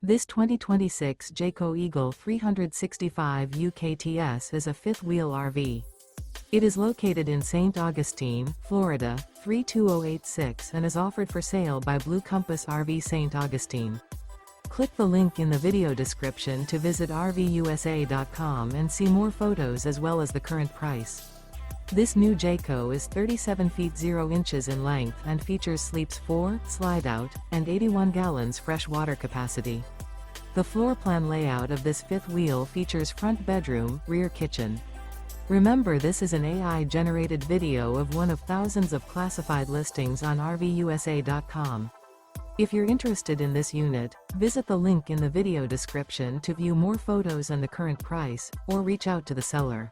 This 2026 Jayco Eagle 365 UKTS is a fifth-wheel RV. It is located in St. Augustine, Florida, 32086 and is offered for sale by Blue Compass RV St. Augustine. Click the link in the video description to visit RVUSA.com and see more photos as well as the current price. This new Jayco is 37 feet 0 inches in length and features sleeps 4, slide-out, and 81 gallons fresh water capacity. The floor plan layout of this fifth wheel features front bedroom, rear kitchen. Remember, this is an AI-generated video of one of thousands of classified listings on RVUSA.com. If you're interested in this unit, visit the link in the video description to view more photos and the current price, or reach out to the seller.